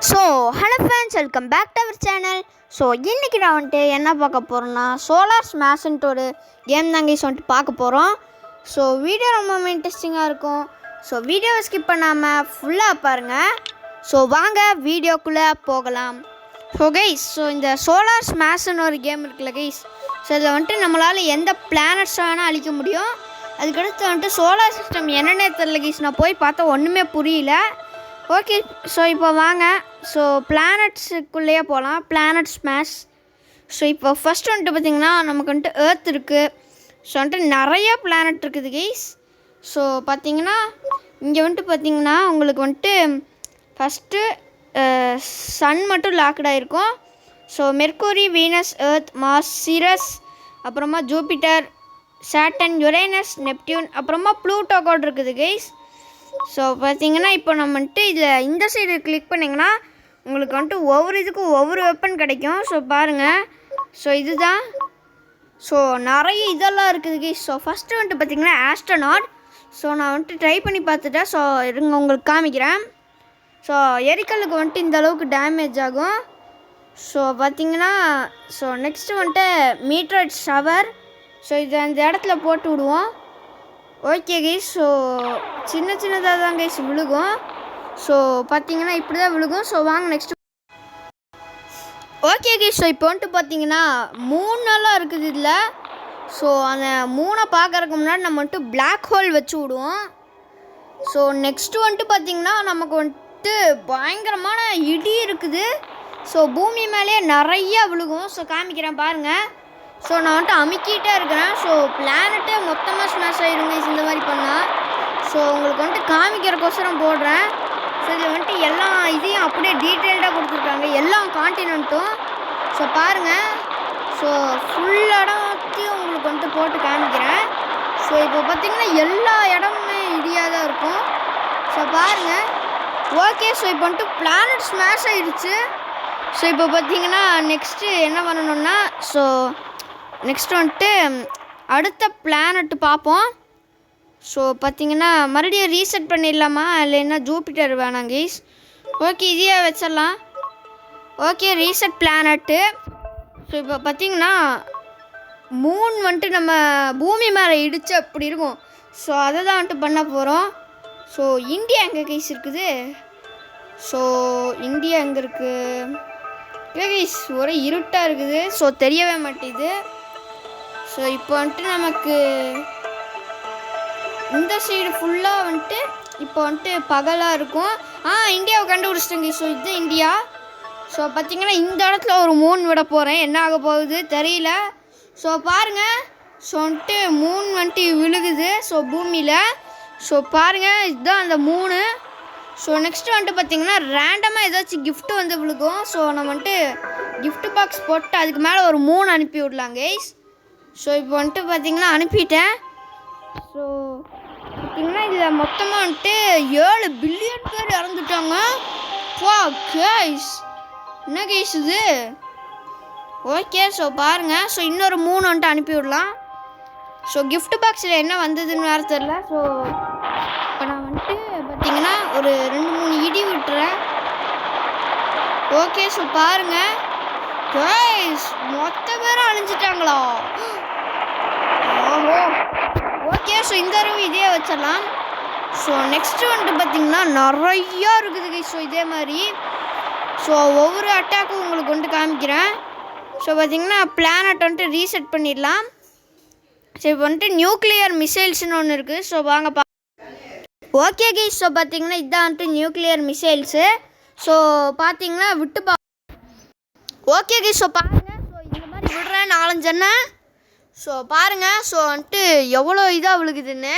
So hello friends, welcome back to our channel. So இன்றைக்கி நான் வந்துட்டு என்ன பார்க்க போகிறேன்னா சோலார் ஸ்மாஷ்ன்ட்டு ஒரு கேம் தாங்க வந்துட்டு பார்க்க போகிறோம். ஸோ வீடியோ ரொம்ப இன்ட்ரெஸ்டிங்காக இருக்கும். ஸோ வீடியோவை ஸ்கிப் பண்ணாமல் ஃபுல்லாக பாருங்கள். ஸோ வாங்க வீடியோக்குள்ளே போகலாம். ஸோ கைஸ், ஸோ இந்த சோலார் ஸ்மாஷ்ன்னு ஒரு கேம் இருக்குல்ல கைஸ், ஸோ இதில் வந்துட்டு நம்மளால் எந்த பிளானட்ஸ் வேணால் அழிக்க முடியும். அதுக்கடுத்து வந்துட்டு சோலார் சிஸ்டம் என்னென்ன தெரியல கைஸ், நான் போய் பார்த்தா ஒன்றுமே புரியல. ஓகே, ஸோ இப்போ வாங்க ஸோ பிளானட்ஸுக்குள்ளேயே போகலாம். Planet smash. ஸோ இப்போ ஃபஸ்ட்டு வந்துட்டு பார்த்திங்கன்னா நமக்கு வந்துட்டு ஏர்த் இருக்குது. ஸோ வந்துட்டு நிறைய பிளானட் இருக்குது கைஸ். ஸோ பார்த்திங்கன்னா இங்கே வந்துட்டு பார்த்திங்கன்னா உங்களுக்கு வந்துட்டு ஃபஸ்ட்டு சன் மட்டும் லாக்டாக இருக்கும். So Mercury, Venus, Earth, Mars, Ceres, அப்புறமா ஜூபிட்டர், சாட்டன், யுரேனஸ், நெப்டியூன், அப்புறமா ப்ளூட்டோ கூட இருக்குது கைஸ். ஸோ பார்த்தீங்கன்னா இப்போ நம்ம வந்துட்டு இதில் இந்த சைடு கிளிக் பண்ணிங்கன்னா உங்களுக்கு வந்துட்டு ஒவ்வொரு இதுக்கும் ஒவ்வொரு வெப்பன் கிடைக்கும். ஸோ பாருங்கள், ஸோ இதுதான். ஸோ நிறைய இதெல்லாம் இருக்குது கைஸ். ஸோ ஃபஸ்ட்டு வந்துட்டு பார்த்திங்கன்னா ஆஸ்ட்ரோநாட். ஸோ நான் வந்துட்டு ட்ரை பண்ணி பார்த்துட்டேன். ஸோ இருங்க உங்களுக்கு காமிக்கிறேன். ஸோ எரிக்கலுக்கு வந்துட்டு இந்த அளவுக்கு டேமேஜ் ஆகும். ஸோ பார்த்திங்கன்னா ஸோ நெக்ஸ்ட்டு வந்துட்டு மீட்ராய்ட் ஷவர். ஸோ இதை அந்த இடத்துல போட்டு விடுவோம். ஓகே கைஸ், ஸோ சின்னதாக தான் கைஸ் விழுகும். ஸோ பார்த்தீங்கன்னா இப்படி தான் விழுகும். ஸோ வாங்க நெக்ஸ்ட்டு. ஓகே கைஸ், ஸோ இப்போ வந்துட்டு பார்த்தீங்கன்னா 3 நாளாக இருக்குது இதில். ஸோ அந்த 3 பார்க்கறதுக்கு முன்னாடி நம்ம வந்துட்டு பிளாக் ஹோல் வச்சு விடுவோம். ஸோ நெக்ஸ்ட்டு வந்துட்டு பார்த்திங்கன்னா நமக்கு வந்துட்டு பயங்கரமான இடி இருக்குது. ஸோ பூமி மேலேயே நிறையா விழுகும். ஸோ காமிக்கிறேன் பாருங்கள். ஸோ நான் வந்துட்டு அமுக்கிட்டே இருக்கிறேன். ஸோ பிளானட்டே மொத்தமாக ஸ்மாஷ் ஆகிருங்க இந்த மாதிரி பண்ணால். ஸோ உங்களுக்கு வந்துட்டு காமிக்கிறக்கோசரம் போடுறேன். ஸோ இதில் வந்துட்டு எல்லா இதையும் அப்படியே டீட்டெயில்டாக கொடுத்துருக்காங்க, எல்லா காண்டினென்ட்டும். ஸோ பாருங்கள், ஸோ ஃபுல் இடத்தையும் உங்களுக்கு வந்துட்டு போட்டு காமிக்கிறேன். ஸோ இப்போ பார்த்திங்கன்னா எல்லா இடமுமே இடியாக தான் இருக்கும். ஸோ பாருங்கள். ஓகே, ஸோ இப்போ வந்துட்டு பிளானட் ஸ்மாஷ் ஆகிடுச்சு. ஸோ இப்போ பார்த்திங்கன்னா நெக்ஸ்ட்டு என்ன பண்ணணுன்னா ஸோ நெக்ஸ்ட்டு வந்துட்டு அடுத்த பிளானட்டு பார்ப்போம். ஸோ பார்த்திங்கன்னா மறுபடியும் ரீசெட் பண்ணிடலாமா இல்லைன்னா ஜூபிட்டர் வேணாம் கைஸ். ஓகே, இதையே வச்சிடலாம். Okay, reset planet. ஸோ இப்போ பார்த்திங்கன்னா மூன் வந்துட்டு நம்ம பூமி மேலே இடித்து அப்படி இருக்கும். ஸோ அதை தான் வந்துட்டு பண்ண போகிறோம். ஸோ இந்தியா எங்கே கைஸ் இருக்குது? ஸோ இந்தியா எங்கே இருக்குது கைஸ்? ஒரே இருட்டாக இருக்குது. ஸோ தெரியவே மாட்டேங்குது. ஸோ இப்போ வந்துட்டு நமக்கு இந்த சைடு ஃபுல்லாக வந்துட்டு இப்போ வந்துட்டு பகலாக இருக்கும். இந்தியாவை கண்டுபிடிச்சிட்டேங்க. ஸோ இது இந்தியா. ஸோ பார்த்திங்கன்னா இந்த இடத்துல ஒரு மூன் விட போகிறேன். என்ன ஆக போகுது தெரியல. ஸோ பாருங்கள், ஸோ வந்துட்டு மூன் வந்துட்டு விழுகுது ஸோ பூமியில். ஸோ பாருங்கள், இதுதான் அந்த மூணு. ஸோ நெக்ஸ்ட்டு வந்துட்டு பார்த்திங்கன்னா ரேண்டமாக ஏதாச்சும் கிஃப்ட்டு வந்து விழுகும். ஸோ நம்ம வந்துட்டு கிஃப்ட் பாக்ஸ் போட்டு அதுக்கு மேலே ஒரு 3 அனுப்பி விடலாம் கைஸ். ஸோ இப்போ வந்துட்டு பார்த்திங்கன்னா அனுப்பிட்டேன். ஸோ பார்த்திங்கன்னா இதில் மொத்தமாக வந்துட்டு 7 பில்லியன் பேர் இறந்துட்டாங்க. வா கைஸ், என்ன கைஸ் இது? ஓகே, ஸோ பாருங்கள். ஸோ இன்னொரு 3 வந்துட்டு அனுப்பி விடலாம். ஸோ கிஃப்ட் பாக்ஸில் என்ன வந்ததுன்னு வேறு தெரில. ஸோ இப்போ நான் வந்துட்டு பார்த்திங்கன்னா ஒரு 2-3 இடி விட்டுறேன். ஓகே, ஸோ பாருங்கள் கைஸ், மொத்த பேரும் அழிஞ்சிட்டாங்களா? ஓஹோ. ஓகே, ஸோ இந்த தடவை இதே வச்சிடலாம். ஸோ நெக்ஸ்ட்டு வந்துட்டு பார்த்திங்கன்னா நிறையா இருக்குது கைஸ். ஸோ இதே மாதிரி ஸோ ஒவ்வொரு அட்டாக்கும் உங்களுக்கு வந்துட்டு காமிக்கிறேன். ஸோ பார்த்திங்கன்னா பிளானட் வந்துட்டு ரீசெட் பண்ணிடலாம். ஸோ இப்போ வந்துட்டு நியூக்ளியர் மிசைல்ஸ்னு ஒன்று இருக்குது. ஸோ வாங்க ஓகே கைஸ், ஸோ பார்த்திங்கன்னா இதுதான் வந்துட்டு நியூக்ளியர் மிசைல்ஸு. ஸோ பார்த்திங்கன்னா விட்டு ஓகே கைஸ், ஸோ பாருங்கள். ஸோ இந்த மாதிரி விடுறேன் 4-5 எண்ணெய். ஸோ பாருங்கள், ஸோ வந்துட்டு எவ்வளோ இதாக விழுகுதுன்னு.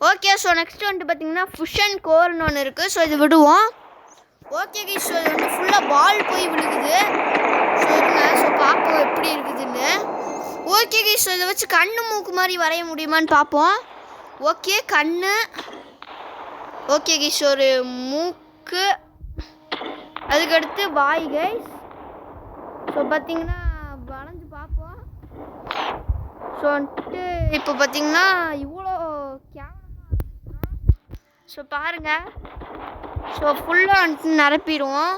ஓகே, ஸோ நெக்ஸ்ட்டு வந்துட்டு பார்த்திங்கன்னா ஃபிஷன் கோர்னு ஒன்று இருக்குது. ஸோ இது விடுவோம். ஓகே கைஸ், ஸோ இது வந்து ஃபுல்லாக பால் போய் விழுகுது. ஸோ இருங்க, ஸோ பார்ப்போம் எப்படி இருக்குதுன்னு. ஓகே கைஸ், ஸோ இதை வச்சு கண்ணு மூக்கு மாதிரி வரைய முடியுமான்னு பார்ப்போம். ஓகே, கண்ணு. ஓகே கைஸ், ஒரு மூக்கு, அதுக்கடுத்து வாய் கைஸ். ஸோ பார்த்திங்கன்னா வளைஞ்சு பார்ப்போம். ஸோ வந்துட்டு இப்போ பார்த்திங்கன்னா இவ்வளோ கேவலமாக இருக்குன்னா ஸோ பாருங்கள். ஸோ ஃபுல்லாக வந்துட்டு நிரப்பிடுவோம்.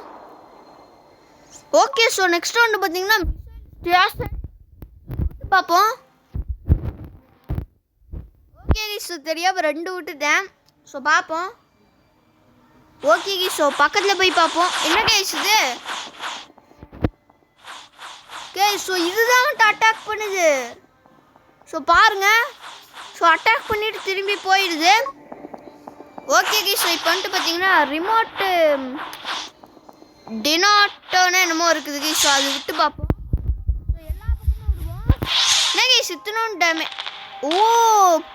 ஓகே, ஸோ நெக்ஸ்ட் வந்து பார்த்தீங்கன்னா பார்ப்போம். ஓகே ஸோ தெரியாம 2 விட்டுட்டேன். ஸோ பார்ப்போம். ஓகே ஸோ பக்கத்தில் போய் பார்ப்போம். என்ன கேஸ் இது? ஸோ இதுதான் வந்துட்டு அட்டாக் பண்ணுது. ஸோ பாருங்க, ஸோ அட்டாக் பண்ணிட்டு திரும்பி போயிடுது. ஓகே ஸோ இப்போ வந்துட்டு பார்த்தீங்கன்னா ரிமோட்டு டினாட்டோன்னு என்னமோ இருக்குது. ஸோ அது விட்டு பார்ப்போம். ஸோ எல்லா பக்கமும் விடுவோம். என்ன கைஸ் இத்தனும் டேமே? ஓ,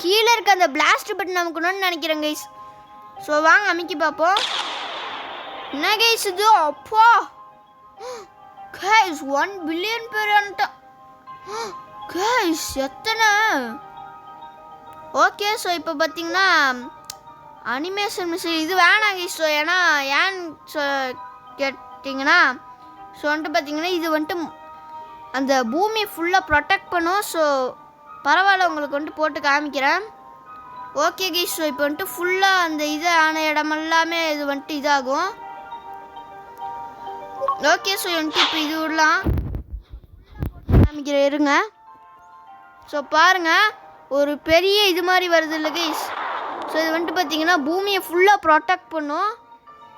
கீழே இருக்க அந்த பிளாஸ்ட் பட்டன் நமக்குன்னு நினைக்கிறேன் கைஸ். ஸோ வாங்க அமைக்கி பார்ப்போம். என்ன கைஸ் இது? அப்பா கைஸ் 1 பில்லியன் பேர் வந்துட்டோம் கைஸ். எத்தனை? ஓகே ஸோ இப்போ பார்த்தீங்கன்னா அனிமேஷன் மிஷின் இது வேணாங்க ஸோ ஏன்னா ஏன்னு கேட்டிங்கன்னா ஸோ வந்துட்டு பார்த்தீங்கன்னா இது வந்துட்டு அந்த பூமி ஃபுல்லாக ப்ரொடெக்ட் பண்ணும். ஸோ பரவாயில்ல, உங்களுக்கு வந்துட்டு போட்டு காமிக்கிறேன். ஓகே கைஸ், ஸோ இப்போ வந்துட்டு ஃபுல்லாக அந்த இது ஆன இடமெல்லாமே இது வந்துட்டு இதாகும். ஓகே ஸோ வந்துட்டு இப்போ இது விடலாம் காமிக்கிறேன் இருங்க. ஸோ பாருங்கள், ஒரு பெரிய இது மாதிரி வருது இல்லை கைஸ். ஸோ இது வந்துட்டு பார்த்தீங்கன்னா பூமியை ஃபுல்லாக ப்ரொடெக்ட் பண்ணும்.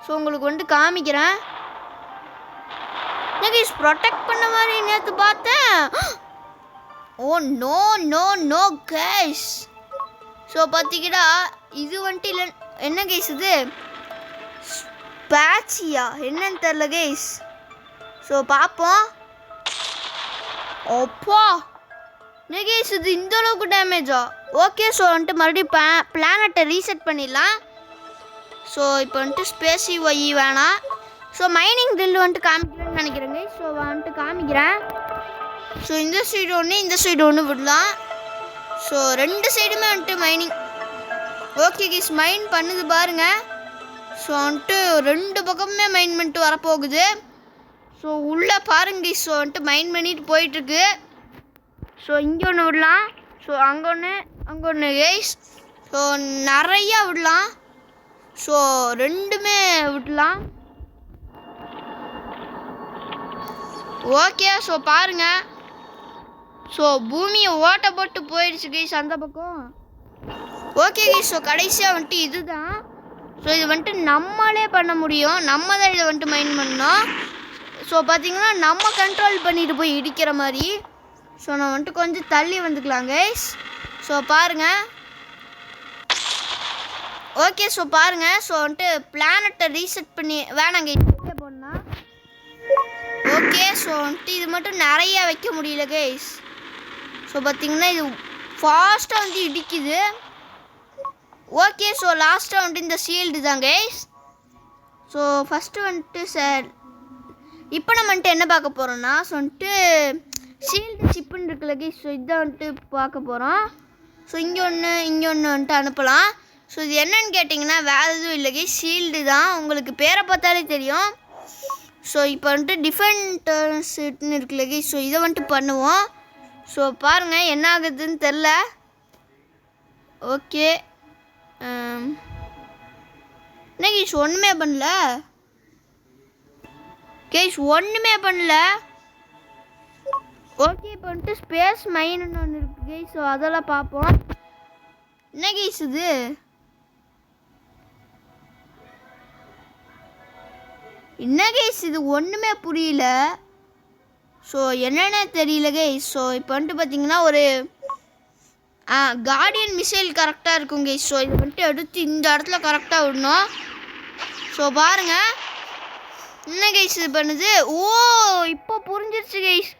ஸோ உங்களுக்கு வந்துட்டு காமிக்கிறேன். என்ன கைஸ் ப்ரொடெக்ட் பண்ண மாதிரி நேற்று பார்த்தேன். Oh no no no guys. So பார்த்தீங்கன்னா இது வந்துட்டு இல்லை. என்ன கைஸ் இது? ஸ்பேட்சியா என்னன்னு தெரில கைஸ். ஸோ பார்ப்போம். அப்பா என்ன கைஸ் இது இந்த அளவுக்கு டேமேஜா? ஓகே ஸோ வந்துட்டு மறுபடியும் பிளானட்டை ரீசெட் பண்ணிடலாம். ஸோ இப்போ வந்துட்டு ஸ்பேசி ஒய் வேணாம். ஸோ மைனிங் ட்ரில் வந்துட்டு காமிக்கிறேன்னு நினைக்கிறேங்க. ஸோ வந்துட்டு காமிக்கிறேன். ஸோ இந்த சைடு ஒன்று இந்த சைடு ஒன்று விடலாம். ஸோ 2 சைடுமே வந்துட்டு மைனிங். ஓகே கைஸ் மைன் பண்ணுது பாருங்க. ஸோ வந்துட்டு 2 பக்கமுமே மைன் பண்ணிட்டு வரப்போகுது. ஸோ உள்ளே பாருங்க கைஸ். ஸோ வந்துட்டு மைன் பண்ணிட்டு போயிட்டுருக்கு. ஸோ இங்கே ஒன்று விடலாம். ஸோ அங்கே ஒன்று கைஸ். ஸோ நிறையா விடலாம். ஸோ 2மே விடலாம். ஓகே ஸோ பாருங்கள். ஸோ பூமியை ஓட்ட போட்டு போயிடுச்சு கைஸ் அந்த பக்கம். ஓகே கைஸ், ஸோ கடைசியாக வந்துட்டு இதுதான். ஸோ இது வந்துட்டு நம்மளே பண்ண முடியும். நம்ம தான் இதை வந்துட்டு மைண்ட் பண்ணோம். ஸோ பார்த்தீங்கன்னா நம்ம கண்ட்ரோல் பண்ணிட்டு போய் இடிக்கிற மாதிரி. ஸோ நான் வந்துட்டு கொஞ்சம் தள்ளி வந்துக்கலாம் கைஸ். ஸோ பாருங்கள். ஓகே ஸோ பாருங்கள். ஸோ வந்துட்டு பிளானட்டை ரீசெட் பண்ணி வேணாங்க இங்கே போனால். ஓகே ஸோ வந்துட்டு இது மட்டும் நிறையா வைக்க முடியல கைஸ். ஸோ பார்த்தீங்கன்னா இது ஃபாஸ்ட்டாக வந்து இடிக்குது. ஓகே ஸோ லாஸ்ட்டாக வந்துட்டு இந்த ஷீல்டு தான் கைஸ். ஸோ ஃபஸ்ட்டு வந்துட்டு சார் இப்போ நம்ம வந்துட்டு என்ன பார்க்க போகிறோம்னா ஸோ வந்துட்டு ஷீல்டு சிப்புன்னு இருக்குல்ல கைஸ். ஸோ இதை வந்துட்டு பார்க்க போகிறோம். ஸோ இங்கே ஒன்று வந்துட்டு அனுப்பலாம். ஸோ இது என்னன்னு கேட்டிங்கன்னா வேறு எதுவும் இல்லை கைஸ், ஷீல்டு தான். உங்களுக்கு பேரை பார்த்தாலே தெரியும். ஸோ இப்போ வந்துட்டு டிஃபென்ட்னு இருக்குல்ல கைஸ். ஸோ இதை வந்துட்டு பண்ணுவோம். ஸோ பாருங்கள் என்ன ஆகுதுன்னு தெரில. ஓகே என்ன கைஸ் ஒன்றுமே பண்ணல கைஸ், ஒன்றுமே பண்ணல. ஓகே இப்போ வந்துட்டு ஸ்பேஸ் மைன்னு ஒன்று இருக்குது கைஸ். ஸோ அதெல்லாம் பார்ப்போம். என்ன கைஸ் இது? என்ன கைஸ் இது ஒன்றுமே புரியல. ஸோ என்னென்ன தெரியல கைஸ். ஸோ இப்போ வந்துட்டு பார்த்தீங்கன்னா ஒரு கார்டியன் மிசைல் கரெக்டாக இருக்கும் கைஸ். ஸோ இதை வந்துட்டு எடுத்து இந்த இடத்துல கரெக்டாக விடணும். ஸோ பாருங்கள் என்ன கைஸ் இது பண்ணுது. ஓ இப்போ புரிஞ்சிருச்சு கைஸ்.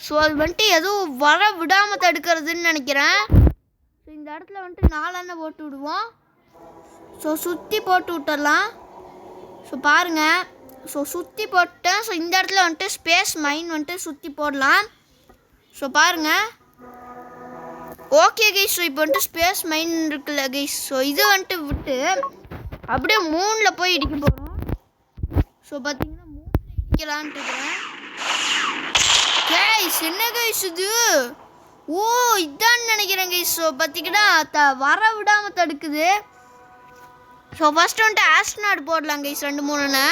ஸோ அது வந்துட்டு எதுவும் வர விடாமல் தடுக்கிறதுன்னு நினைக்கிறேன். ஸோ இந்த இடத்துல வந்துட்டு 4 போட்டு விடுவோம். ஸோ சுற்றி போட்டு விட்டுடலாம். ஸோ பாருங்கள். ஸோ சுற்றி போட்டேன். ஸோ இந்த இடத்துல வந்துட்டு ஸ்பேஸ் மைன் வந்துட்டு சுற்றி போடலாம். ஸோ பாருங்கள். ஓகே கைஸ், ஸோ இப்போ வந்துட்டு ஸ்பேஸ் மைன் இருக்குல்ல கைஸ். ஸோ இது வந்துட்டு விட்டு அப்படியே மூணில் போய் இடிக்க போகிறோம். ஸோ பார்த்தீங்கன்னா 3 இடிக்கலான்ட்டு இருக்கிறேன் கைஸ். என்ன கைஸ் இது? ஓ இதான்னு நினைக்கிறேன் கைஸ். ஸோ பார்த்தீங்கன்னா வர விடாமல் தடுக்குது. ஸோ ஃபஸ்ட்டு வந்துட்டு ஆஸ்ட்ரோனாட் போடலாம் கைஸ் 2-3ன்னு.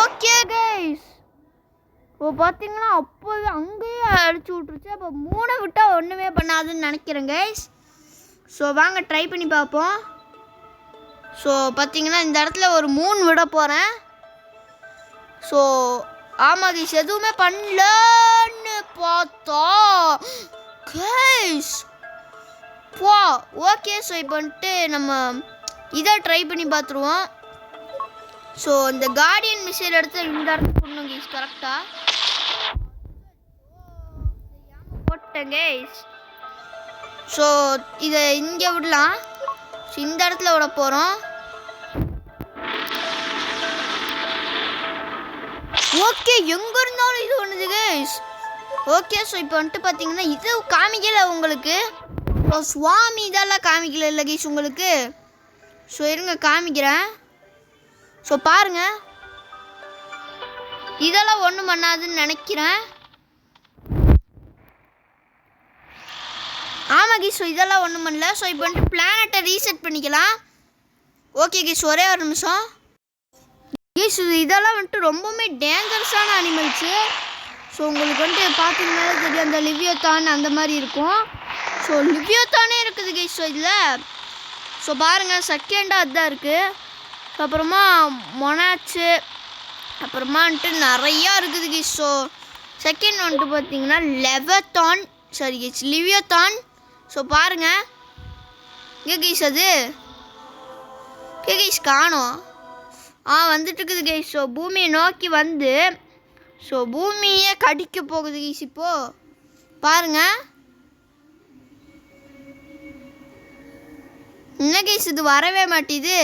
ஓகே கைஸ், இப்போ பார்த்தீங்கன்னா அப்போவே அங்கேயே அடிச்சு விட்ருச்சு. அப்போ 3 விட்டால் ஒன்றுமே பண்ணாதுன்னு நினைக்கிறேன் கைஸ். ஸோ வாங்க ட்ரை பண்ணி பார்ப்போம். ஸோ பார்த்தீங்கன்னா இந்த இடத்துல ஒரு 3 விட போகிறேன். ஸோ ஆமாம் கைஸ், எதுவுமே பண்ணலன்னு பார்த்தா கைஸ் போ. ஓகே, ஸோ இப்போ வந்துட்டு நம்ம இதை ட்ரை பண்ணி பார்த்துருவோம். ஸோ இந்த கார்டியன் மிசைல் எடுத்து இந்த இடத்துல போடணும் கைஸ். கரெக்டாக போட்டேன் கைஸ். ஸோ இதை இங்கே விடலாம். ஸோ இந்த இடத்துல விட போகிறோம். ஓகே, எங்கே இருந்தாலும் இது ஒன்றுது கைஸ். ஓகே, ஸோ இப்போ வந்துட்டு பார்த்தீங்கன்னா இது காமிக்கல உங்களுக்கு. ஸோ சுவாமி இதெல்லாம் காமிக்கல இல்லை கைஸ் உங்களுக்கு. ஸோ இருங்க காமிக்கிறேன். ஸோ பாருங்கள், இதெல்லாம் ஒன்றும் பண்ணாதுன்னு நினைக்கிறேன். ஆமாம் கைஸ், ஸோ இதெல்லாம் ஒன்றும் பண்ணல. ஸோ இப்போ வந்துட்டு பிளானட்டை ரீசெட் பண்ணிக்கலாம். ஓகே கைஸ், ஒரே ஒரு நிமிஷம் கைஸ். இதெல்லாம் வந்துட்டு ரொம்பவுமே டேஞ்சரஸான அனிமல்ஸு. ஸோ உங்களுக்கு வந்துட்டு பார்த்தீங்கன்னா தெரியும், அந்த லிவியோத்தான் அந்த மாதிரி இருக்கும். ஸோ லிவியோத்தானே இருக்குது கைஸ். ஸோ இதில் ஸோ பாருங்கள், செகண்டாக அதுதான் இருக்குது. ஸோ அப்புறமா மொனாச்சு, அப்புறமா வந்துட்டு நிறையா இருக்குது கைஸ். ஸோ செகண்ட் வந்துட்டு பார்த்தீங்கன்னா லெவத்தான், சாரி கைஸ் லிவியோத்தான். ஸோ பாருங்கள் இங்கே கைஸ், அது இங்கே கைஸ் காணோம். வந்துட்டு இருக்குது கைஸ். ஸோ பூமியை நோக்கி வந்து ஸோ பூமியே கடிக்க போகுது கைஸ். இப்போது பாருங்கள் என்ன கைஸ், இது வரவே மாட்டேது.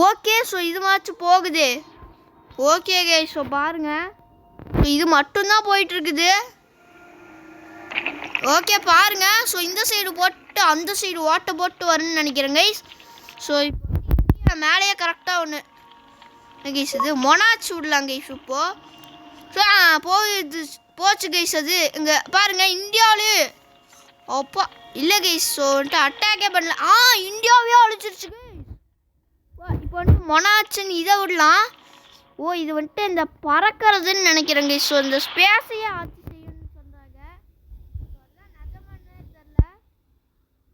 ஓகே, ஸோ இது மாச்சும் போகுது. ஓகே கைஸ், ஸோ பாருங்கள், ஸோ இது மட்டும்தான் போயிட்டுருக்குது. ஓகே பாருங்கள், ஸோ இந்த சைடு போட்டு அந்த சைடு ஓட்டை போட்டு வரும்னு நினைக்கிறேன் கைஸ். ஸோ இப்போ மேலேயே கரெக்டாக ஒன்று கைஸ், இது மொனாச்சு விடலாம் கைஸ். இப்போது ஸோ போச்சு கைஸ். அது இங்கே பாருங்கள், இந்தியாவிலே அப்பா இல்லை கைஸ். ஸோ வந்துட்டு அட்டாக்கே பண்ணல. இந்தியாவே அழிச்சிருச்சு கைஸ். இப்போ வந்துட்டு மொனாச்சுன்னு இதை விடலாம். இது வந்துட்டு இந்த பறக்கிறதுன்னு நினைக்கிறேன் கைஸ். ஸோ இந்த ஸ்பேஸையே ஆட்சி செய்யணும்னு சொல்கிறாங்க. நிஜமானே தெரில.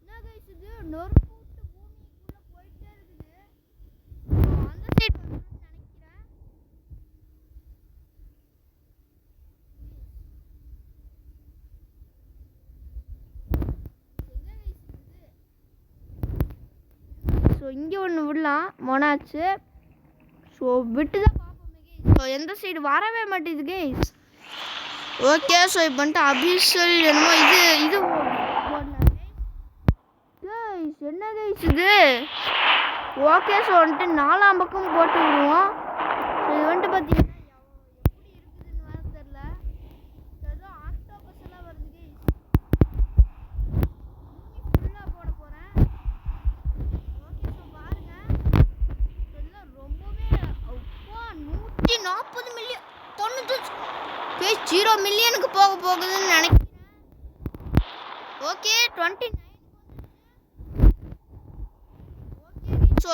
என்ன கைஸ், இது நொறுக்கு விட்டு பூமிக்குள்ளே போயிட்டே இருக்குது. அந்த சைடு வரணும்னு நினைக்கிறேன். ஸோ இங்கே ஒன்று விடலாம் மொனாச்சு. ஸோ விட்டு தான் பார்ப்போமே கைஸ். ஸோ எந்த சைடு வரவே மாட்டேது கைஸ். ஓகே, ஸோ இப்போ வந்துட்டு அபிஷல் என்னமோ இது போடலாம் கைஸ். என்ன கைஸ் இது. ஓகே, ஸோ வந்துட்டு 4ஆம் பக்கம் போட்டு விடுவோம். ஸோ இது வந்துட்டு பார்த்தீங்கன்னா எப்படி இருக்குதுன்னு வேறு தெரில. ஏதோ ஆக்டோபஸ் எல்லாம் வருது கைஸ். ஃபுல்லாக போட போகிறேன். ஓகே, ஸோ பாருங்கள், இதெல்லாம் ரொம்பவே 140 மில்லியன் 0 மில்லியனுக்கு போக போகுதுன்னு நினைக்கிறேன். ஓகே 29. ஓகே, ஸோ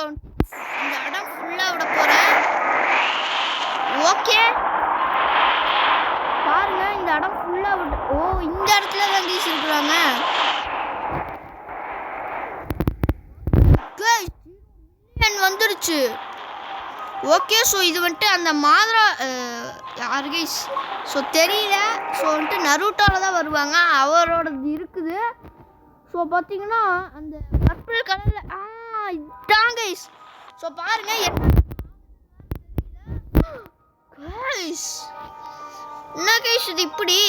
இந்த இடம் ஃபுல்லாக விட போகிறேன். ஓகே பாருங்க, இந்த இடம் ஃபுல்லாக விட்டு இந்த இடத்துல தான் கீஸ் இருக்கிறாங்க. வந்துடுச்சு. ஓகே, ஸோ இது வந்துட்டு அந்த மாதிரா யாரு கைஸ் ஸோ தெரியல. ஸோ வந்துட்டு நருட்டோவில் தான் வருவாங்க, அவரோடது இருக்குது. ஸோ பார்த்தீங்கன்னா அந்த பர்பிள் கலரில் இதான் கைஸ். ஸோ பாருங்கள் என்ன கைஸ் இது இப்படி.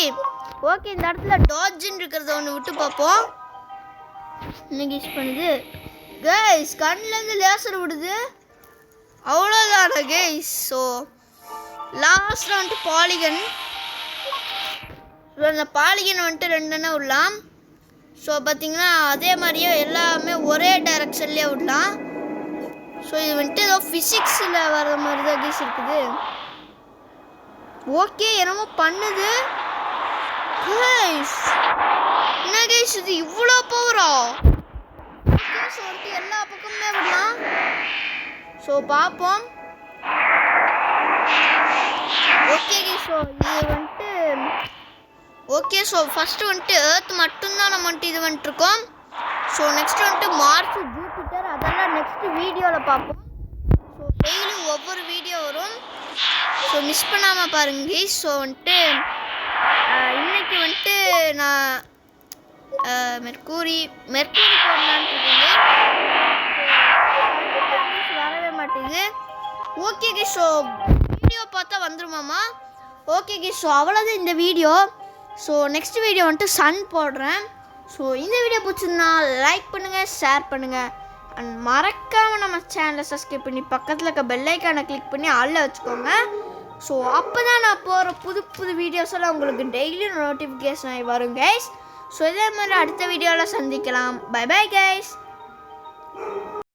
ஓகே, இந்த இடத்துல டாட்ஜின்னு இருக்கிறத ஒன்று விட்டு பார்ப்போம். என்ன கைஸ் பண்ணுது கைஸ், கண்ணிலேருந்து லேசர் விடுது, அவ்வளோதான கைஸ். ஸோ லாஸ்ட்டில் வந்துட்டு பாலிகன். ஸோ அந்த பாலிகன் வந்துட்டு 2 விடலாம். ஸோ பார்த்தீங்கன்னா அதே மாதிரியே எல்லாமே ஒரே டைரக்ஷன்லேயே விடலாம். ஸோ இது வந்துட்டு ஏதோ ஃபிசிக்ஸில் வர மாதிரி தான் கைஸ் இருக்குது. ஓகே, என்னமோ பண்ணுது. கைஸ் என்ன கைஸ் இது இவ்வளோ பவரா? சொல்லிட்டு எல்லா பக்கமுமே விடலாம். ஸோ பார்ப்போம். ஓகே கைஸ், ஸோ இது வந்துட்டு ஓகே. ஸோ ஃபஸ்ட்டு வந்துட்டு ஏர்த் மட்டும்தான் நம்ம வந்துட்டு இது வந்துட்டுருக்கோம். ஸோ நெக்ஸ்ட் வந்துட்டு மார்ஸ், ஜூபிட்டர் அதெல்லாம் நெக்ஸ்ட் வீடியோவில் பார்ப்போம். ஸோ டெய்லி ஒவ்வொரு வீடியோ வரும். ஸோ மிஸ் பண்ணாமல் பாருங்க கைஸ். ஸோ வந்துட்டு இன்னைக்கு வந்துட்டு நான் மெர்க்கூரி போடலான்ட்டு இருக்கீங்க. வரவே மாட்டேங்குது. ஓகே கைஸ், ஸோ வீடியோ பார்த்தா வந்துருமாமா? ஓகே கைஸ், ஸோ அவ்வளோதான் இந்த வீடியோ. ஸோ நெக்ஸ்ட் வீடியோ வந்துட்டு சன் போடுறேன். ஸோ இந்த வீடியோ பிடிச்சிருந்தா லைக் பண்ணுங்கள், ஷேர் பண்ணுங்கள், அண்ட் மறக்காமல் நம்ம சேனலை சப்ஸ்கிரைப் பண்ணி பக்கத்தில் இருக்க பெல் ஐக்கானை கிளிக் பண்ணி ஆல்ல வச்சுக்கோங்க. ஸோ அப்போ தான் நான் போகிற புது வீடியோஸ் எல்லாம் உங்களுக்கு டெய்லி நோட்டிஃபிகேஷன் ஆகி வரும் கைஸ். ஸோ இதே மாதிரி அடுத்த வீடியோவில் சந்திக்கலாம். Bye bye guys.